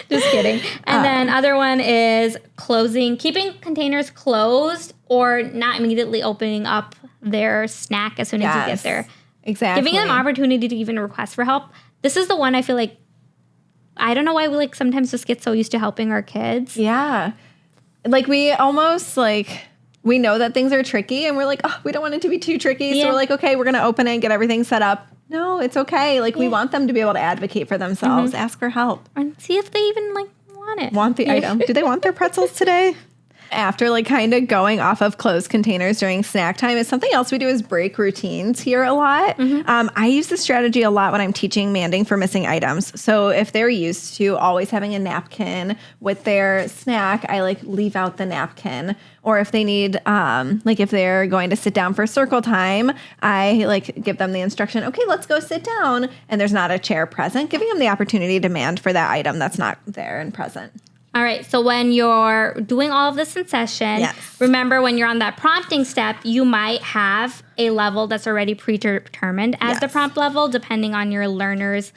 Speaker 1: Just kidding. And then other one is keeping containers closed or not immediately opening up their snack as soon as you get there.
Speaker 2: Exactly.
Speaker 1: Giving them opportunity to even request for help. This is the one I feel like, I don't know why we like sometimes just get so used to helping our kids.
Speaker 2: Yeah. Like we almost like... We know that things are tricky and we're like, oh, we don't want it to be too tricky. So we're like, okay, we're going to open it and get everything set up. No, it's okay. Like we want them to be able to advocate for themselves, ask for help.
Speaker 1: And see if they even like want it.
Speaker 2: Want the item. Do they want their pretzels today? After like kind of going off of closed containers during snack time is something else we do is break routines here a lot. I use this strategy a lot when I'm teaching manding for missing items. So if they're used to always having a napkin with their snack, I like leave out the napkin. Or if they need, like if they're going to sit down for circle time, I like give them the instruction, okay, let's go sit down. And there's not a chair present, giving them the opportunity to demand for that item that's not there and present.
Speaker 1: All right. So when you're doing all of this in session, remember when you're on that prompting step, you might have a level that's already predetermined as the prompt level, depending on your learner's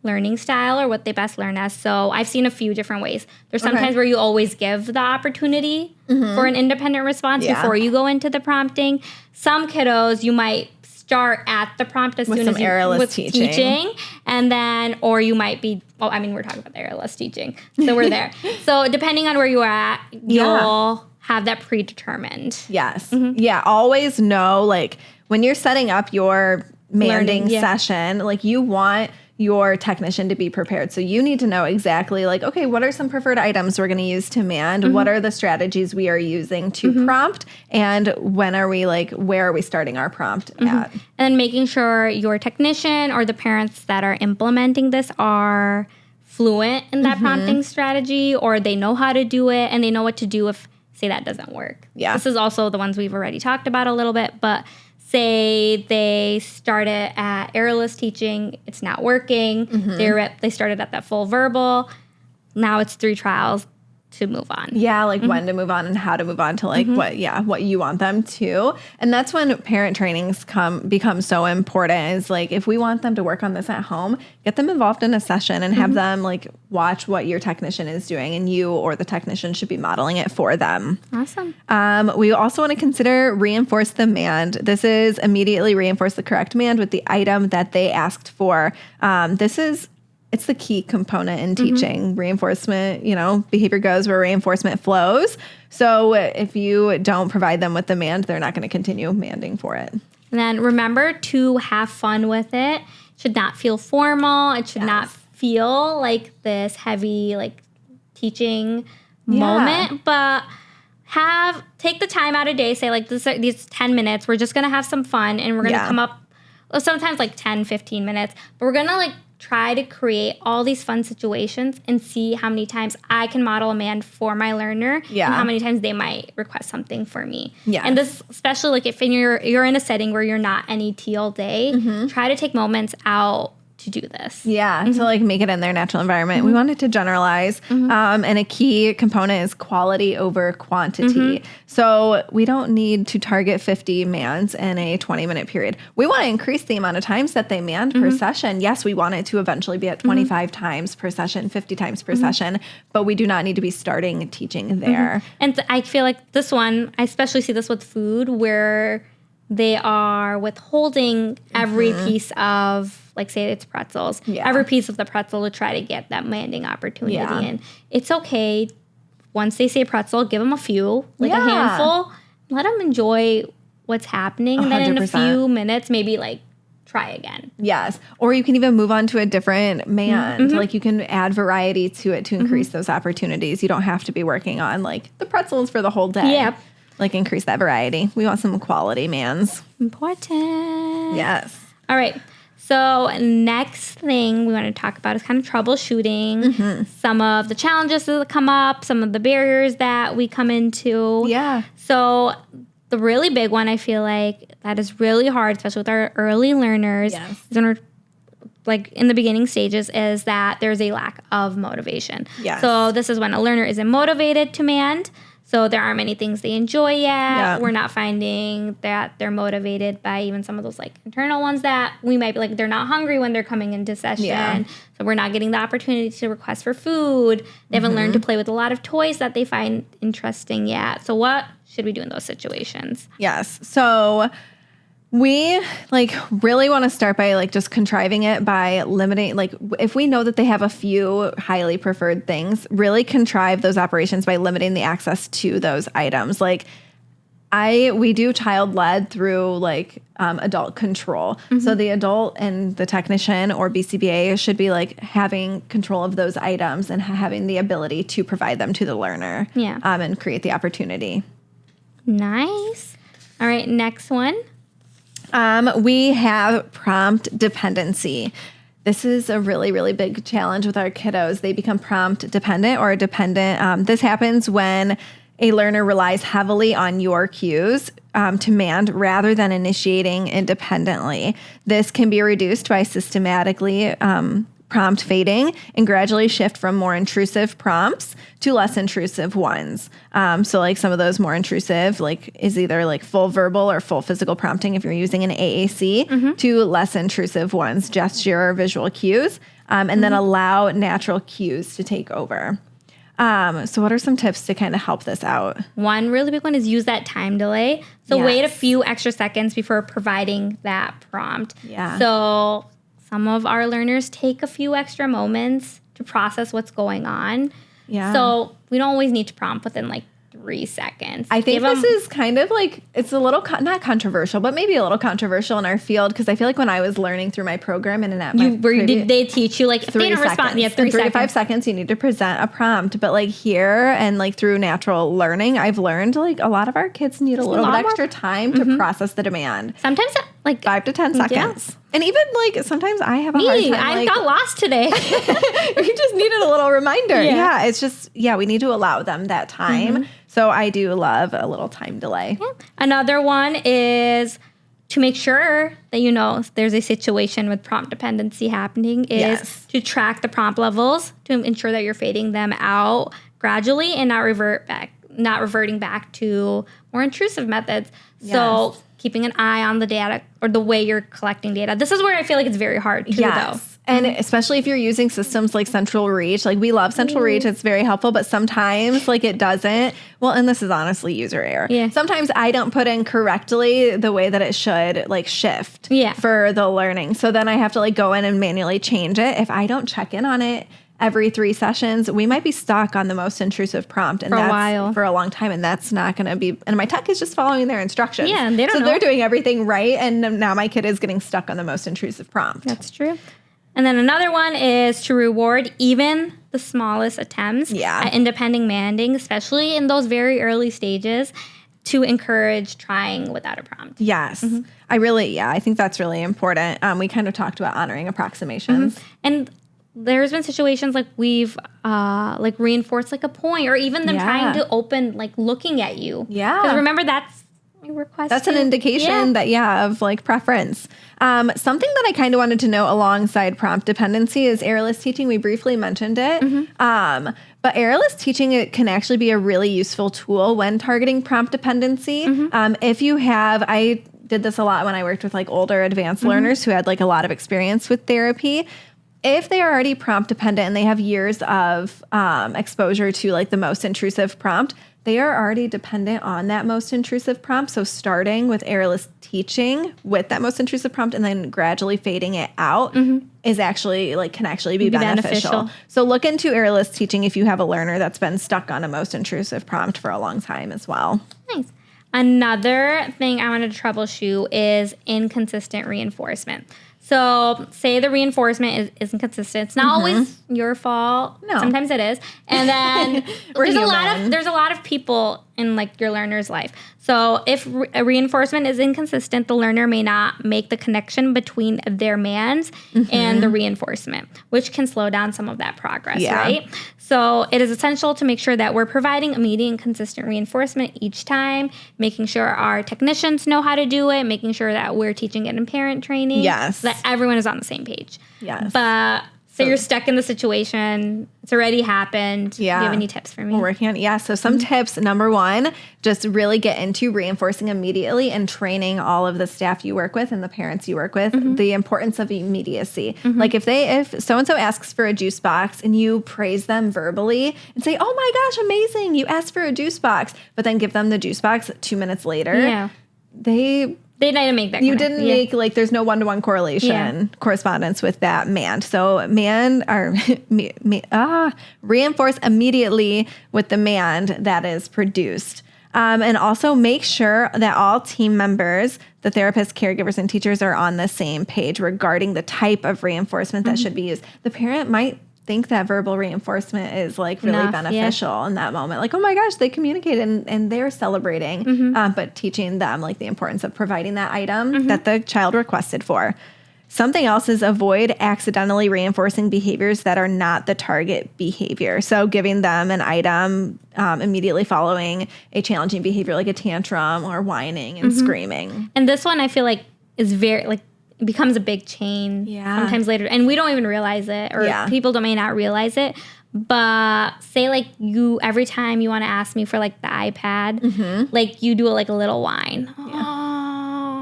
Speaker 1: learning style or what they best learn as. So I've seen a few different ways. There's sometimes where you always give the opportunity for an independent response before you go into the prompting. Some kiddos, you might start at the prompt as soon as you're teaching. And then, or you might be, we're talking about the errorless teaching. So we're there. So depending on where you are at, you'll have that predetermined.
Speaker 2: Yes. Yeah. Always know, like, when you're setting up your manding session, like, you want your technician to be prepared. So you need to know exactly, like, okay, what are some preferred items we're going to use to mand? What are the strategies we are using to prompt? And when are we, like, where are we starting our prompt at?
Speaker 1: And then making sure your technician or the parents that are implementing this are fluent in that prompting strategy, or they know how to do it and they know what to do if, say, that doesn't work.
Speaker 2: Yeah.
Speaker 1: This is also the ones we've already talked about a little bit, but say they started at errorless teaching, it's not working. They started at that full verbal. Now it's 3 trials to move on.
Speaker 2: Yeah, like when to move on and how to move on to, like, what you want them to. And that's when parent trainings become so important, is like, if we want them to work on this at home, get them involved in a session and have them, like, watch what your technician is doing, and you or the technician should be modeling it for them.
Speaker 1: Awesome.
Speaker 2: We also want to consider reinforce the mand. This is immediately reinforce the correct mand with the item that they asked for. It's the key component in teaching. Reinforcement, behavior goes where reinforcement flows. So if you don't provide them with the mand, they're not going to continue manding for it.
Speaker 1: And then remember to have fun with it. It should not feel formal. It should not feel like this heavy, like, teaching moment, but take the time out of day, say, like, these 10 minutes, we're just going to have some fun, and we're going to come up, sometimes like 10, 15 minutes, but we're going to, like, try to create all these fun situations and see how many times I can model a mand for my learner and how many times they might request something for me. Yeah. And this, especially, like, if you're in a setting where you're not NET all day, try to take moments out to do this.
Speaker 2: Yeah, to, like, make it in their natural environment. We wanted to generalize. And a key component is quality over quantity. So we don't need to target 50 mands in a 20-minute period. We want to increase the amount of times that they mand per session. Yes, we want it to eventually be at 25 times per session, 50 times per session, but we do not need to be starting teaching there.
Speaker 1: And I feel like this one, I especially see this with food, where they are withholding every piece of, like, say it's pretzels, every piece of the pretzel to try to get that manding opportunity. And it's okay. Once they say pretzel, give them a few, like a handful. Let them enjoy what's happening. 100%. And then in a few minutes, maybe, like, try again.
Speaker 2: Yes. Or you can even move on to a different mand. Like, you can add variety to it to increase those opportunities. You don't have to be working on, like, the pretzels for the whole day.
Speaker 1: Yep.
Speaker 2: Like, increase that variety. We want some quality mands.
Speaker 1: Important.
Speaker 2: Yes.
Speaker 1: All right. So next thing we want to talk about is kind of troubleshooting. Some of the challenges that come up, some of the barriers that we come into.
Speaker 2: Yeah.
Speaker 1: So the really big one, I feel like, that is really hard, especially with our early learners, is when we're, like, in the beginning stages, is that there's a lack of motivation.
Speaker 2: Yes.
Speaker 1: So this is when a learner isn't motivated to mand. So there aren't many things they enjoy yet. Yeah. We're not finding that they're motivated by even some of those, like, internal ones that we might be like, they're not hungry when they're coming into session. Yeah. So we're not getting the opportunity to request for food. They haven't learned to play with a lot of toys that they find interesting yet. So what should we do in those situations?
Speaker 2: Yes. So we, like, really want to start by, like, just contriving it by limiting, like, if we know that they have a few highly preferred things, really contrive those operations by limiting the access to those items. Like, we do child-led through, like, adult control. So the adult and the technician or BCBA should be, like, having control of those items and having the ability to provide them to the learner.
Speaker 1: Yeah.
Speaker 2: And create the opportunity.
Speaker 1: Nice. All right, next one.
Speaker 2: We have prompt dependency. This is a really, really big challenge with our kiddos. They become prompt dependent or dependent. This happens when a learner relies heavily on your cues to mand rather than initiating independently. This can be reduced by systematically prompt fading and gradually shift from more intrusive prompts to less intrusive ones. So, like, some of those more intrusive, like, is either, like, full verbal or full physical prompting if you're using an AAC, to less intrusive ones, gesture or visual cues, and then allow natural cues to take over. So what are some tips to kind of help this out?
Speaker 1: One really big one is use that time delay. So wait a few extra seconds before providing that prompt.
Speaker 2: Yeah.
Speaker 1: So some of our learners take a few extra moments to process what's going on.
Speaker 2: Yeah.
Speaker 1: So we don't always need to prompt within, like, 3 seconds.
Speaker 2: I think this is kind of like, it's a little, not controversial, but maybe a little controversial in our field, because I feel like when I was learning through my program and
Speaker 1: did they teach you like, if they don't respond, 3
Speaker 2: to 5 seconds, you need to present a prompt. But like here and like through natural learning, I've learned like a lot of our kids need a little bit extra time to process the demand.
Speaker 1: Sometimes like
Speaker 2: 5 to 10 seconds. Yeah. And even like sometimes I have a hard time.
Speaker 1: I got lost today.
Speaker 2: You just needed a little reminder. Yeah. It's just, we need to allow them that time. So I do love a little time delay.
Speaker 1: Yeah. Another one is to make sure that if there's a situation with prompt dependency happening is to track the prompt levels to ensure that you're fading them out gradually and not reverting back to more intrusive methods. So keeping an eye on the data or the way you're collecting data. This is where I feel like it's very hard too, though.
Speaker 2: And especially if you're using systems like Central Reach, like we love Central Reach, it's very helpful, but sometimes like it doesn't. Well, and this is honestly user error. Yeah. Sometimes I don't put in correctly the way that it should like shift for the learning. So then I have to like go in and manually change it. If I don't check in on it every 3 sessions, we might be stuck on the most intrusive prompt and for a long time, and that's not going to be. And my tech is just following their instructions.
Speaker 1: Yeah, and they don't know.
Speaker 2: They're doing everything right, and now my kid is getting stuck on the most intrusive prompt.
Speaker 1: That's true. And then another one is to reward even the smallest attempts at independent manding, especially in those very early stages, to encourage trying without a prompt.
Speaker 2: Yes. I think that's really important. We kind of talked about honoring approximations.
Speaker 1: And there's been situations like we've like reinforced like a point, or even them trying to open, like looking at you. Yeah. Because remember, that's a request.
Speaker 2: That's an indication that of like preference. Something that I kind of wanted to know alongside prompt dependency is errorless teaching. We briefly mentioned it. But errorless teaching, it can actually be a really useful tool when targeting prompt dependency. If you have, I did this a lot when I worked with like older advanced learners who had like a lot of experience with therapy. If they are already prompt dependent and they have years of exposure to like the most intrusive prompt, they are already dependent on that most intrusive prompt. So starting with errorless teaching with that most intrusive prompt and then gradually fading it out is actually can actually be beneficial. So look into errorless teaching if you have a learner that's been stuck on a most intrusive prompt for a long time as well.
Speaker 1: Nice. Another thing I wanted to troubleshoot is inconsistent reinforcement. So say the reinforcement is inconsistent. It's not always your fault. No. Sometimes it is. And then there's a lot of people in like your learner's life. So if a reinforcement is inconsistent, the learner may not make the connection between their mands and the reinforcement, which can slow down some of that progress, right? So it is essential to make sure that we're providing immediate and consistent reinforcement each time, making sure our technicians know how to do it, making sure that we're teaching it in parent training. So that everyone is on the same page. But so you're stuck in the situation. It's already happened. Do you have any tips for me?
Speaker 2: We're working on it. So some tips. Number one, just really get into reinforcing immediately and training all of the staff you work with and the parents you work with the importance of immediacy. Like if so-and-so asks for a juice box and you praise them verbally and say, oh my gosh, amazing, you asked for a juice box, but then give them the juice box 2 minutes later, they didn't make that. You didn't make there's no one-to-one correspondence with that mand. So reinforce immediately with the mand that is produced. And also make sure that all team members, the therapists, caregivers, and teachers are on the same page regarding the type of reinforcement that should be used. The parent might think that verbal reinforcement is really beneficial in that moment. Like, oh my gosh, they communicated and they're celebrating, but teaching them the importance of providing that item that the child requested for. Something else is avoid accidentally reinforcing behaviors that are not the target behavior. So giving them an item immediately following a challenging behavior like a tantrum or whining and screaming.
Speaker 1: And this one I feel like is very it becomes a big chain sometimes later. And we don't even realize it, or people may not realize it. But say you, every time you want to ask me for the iPad, you do a little whine.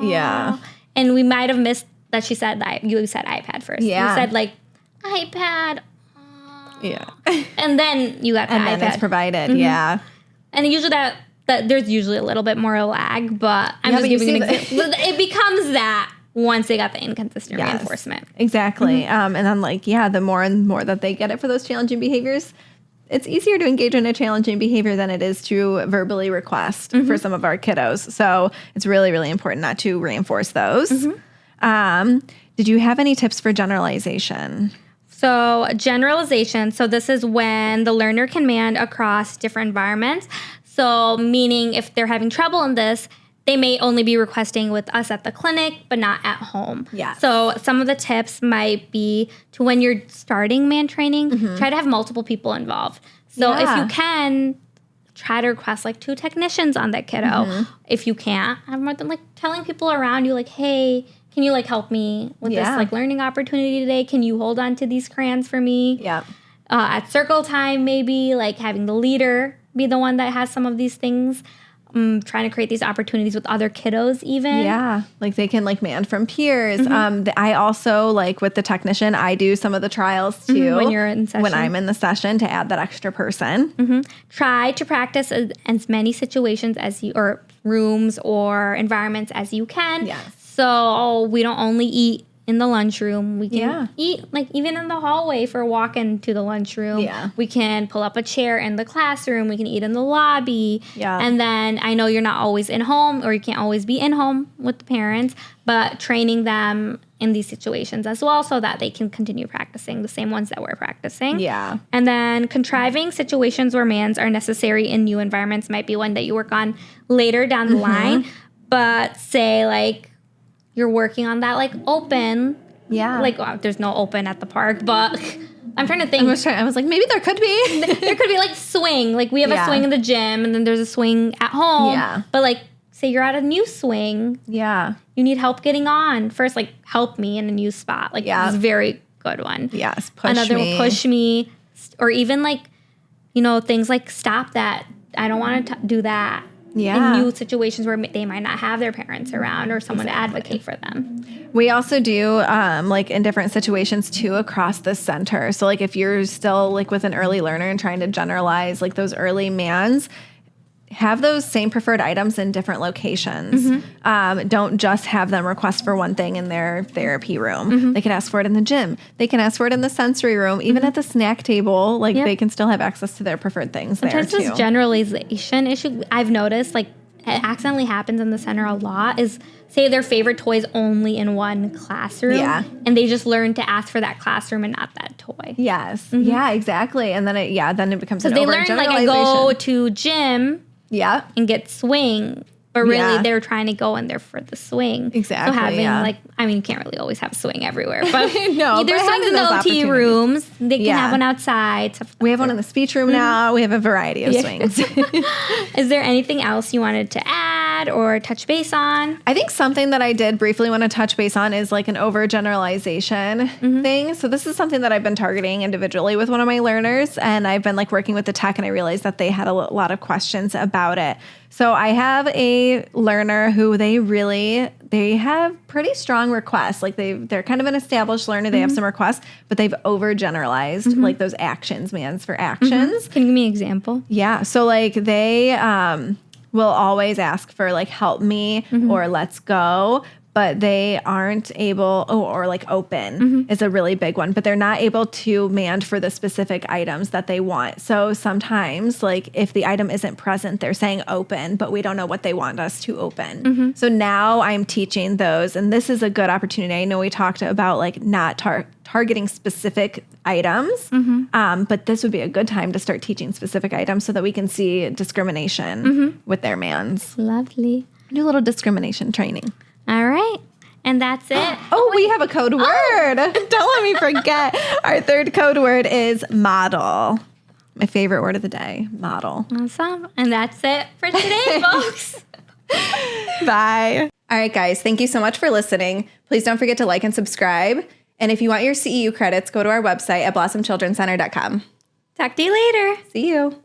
Speaker 2: Yeah.
Speaker 1: And we might have missed that you said iPad first. Yeah. You said iPad.
Speaker 2: Yeah.
Speaker 1: And then you got the iPad.
Speaker 2: And then it's provided. Yeah.
Speaker 1: And usually that there's usually a little bit more lag, but I'm just giving an example. It becomes that once they got the inconsistent reinforcement.
Speaker 2: Exactly. And then the more and more that they get it for those challenging behaviors, it's easier to engage in a challenging behavior than it is to verbally request for some of our kiddos. So it's really, really important not to reinforce those. Did you have any tips for generalization?
Speaker 1: So generalization. So this is when the learner can mand across different environments. So meaning if they're having trouble in this, they may only be requesting with us at the clinic, but not at home.
Speaker 2: Yeah.
Speaker 1: So some of the tips might be to when you're starting mand training, try to have multiple people involved. So if you can, try to request like 2 technicians on that kiddo. If you can't, have more than like telling people around you like, hey, can you like help me with this like learning opportunity today? Can you hold on to these crayons for me?
Speaker 2: Yeah.
Speaker 1: At circle time, maybe like having the leader be the one that has some of these things. Trying to create these opportunities with other kiddos even.
Speaker 2: Yeah, like they can like mand from peers. I also like with the technician, I do some of the trials too.
Speaker 1: When you're in session.
Speaker 2: When I'm in the session to add that extra person.
Speaker 1: Try to practice as many situations as you, or rooms or environments as you can.
Speaker 2: Yes.
Speaker 1: So we don't only eat in the lunchroom. We can
Speaker 2: Yeah.
Speaker 1: eat like even in the hallway for walking to the lunchroom.
Speaker 2: Yeah.
Speaker 1: We can pull up a chair in the classroom. We can eat in the lobby.
Speaker 2: Yeah.
Speaker 1: And then I know you're not always in home or you can't always be in home with the parents, but training them in these situations as well so that they can continue practicing the same ones that we're practicing.
Speaker 2: Yeah.
Speaker 1: And then contriving situations where mands are necessary in new environments might be one that you work on later down the line. But say like you're working on that like open.
Speaker 2: Yeah.
Speaker 1: Like there's no open at the park, but I'm trying to think.
Speaker 2: I was like, maybe there could be.
Speaker 1: There could be like swing. Like we have a swing in the gym and then there's a swing at home.
Speaker 2: Yeah.
Speaker 1: But like say you're at a new swing.
Speaker 2: Yeah.
Speaker 1: You need help getting on. First, like help me in a new spot. Like this is a very good one.
Speaker 2: Yes. Push
Speaker 1: Another
Speaker 2: me.
Speaker 1: will push me. Or even like, you know, things like stop that. I don't want to do that.
Speaker 2: Yeah.
Speaker 1: In new situations where they might not have their parents around or someone to advocate for them.
Speaker 2: We also do like in different situations too across the center. So like if you're still like with an early learner and trying to generalize like those early mands, have those same preferred items in different locations. Don't just have them request for one thing in their therapy room. They can ask for it in the gym. They can ask for it in the sensory room. Even at the snack table, like they can still have access to their preferred things
Speaker 1: Sometimes
Speaker 2: there too.
Speaker 1: this generalization issue, I've noticed, like it accidentally happens in the center a lot, is say their favorite toy is only in one classroom.
Speaker 2: Yeah.
Speaker 1: And they just learn to ask for that classroom and not that toy.
Speaker 2: Yes. Yeah, exactly. And then it becomes an
Speaker 1: Because they learn like I go to gym and get swing, but really they're trying to go in there for the swing.
Speaker 2: Exactly.
Speaker 1: So having like, I mean, you can't really always have swing everywhere, but
Speaker 2: No,
Speaker 1: there's
Speaker 2: but
Speaker 1: swings in
Speaker 2: having
Speaker 1: the
Speaker 2: those
Speaker 1: OT rooms. They can have one outside. Stuff like
Speaker 2: We have one in the speech room now. We have a variety of swings.
Speaker 1: Is there anything else you wanted to add or touch base on?
Speaker 2: I think something that I did briefly want to touch base on is like an overgeneralization thing. So this is something that I've been targeting individually with one of my learners, and I've been like working with the tech, and I realized that they had a lot of questions about it. So I have a learner who they have pretty strong requests. Like they're kind of an established learner. They have some requests, but they've overgeneralized like those actions, mands for actions.
Speaker 1: Can you give me an example?
Speaker 2: Yeah. So like they will always ask for like help me or let's go, but they aren't able, or like open is a really big one, but they're not able to mand for the specific items that they want. So sometimes like if the item isn't present, they're saying open, but we don't know what they want us to open. So now I'm teaching those, and this is a good opportunity. I know we talked about like not targeting specific items, but this would be a good time to start teaching specific items so that we can see discrimination with their mands.
Speaker 1: Lovely.
Speaker 2: Do a little discrimination training.
Speaker 1: All right. And that's it.
Speaker 2: Oh, we have a code word. Don't let me forget. Our third code word is model. My favorite word of the day, model.
Speaker 1: Awesome. And that's it for today, folks.
Speaker 2: Bye. All right, guys. Thank you so much for listening. Please don't forget to like and subscribe. And if you want your CEU credits, go to our website at blossomchildrencenter.com.
Speaker 1: Talk to you later.
Speaker 2: See you.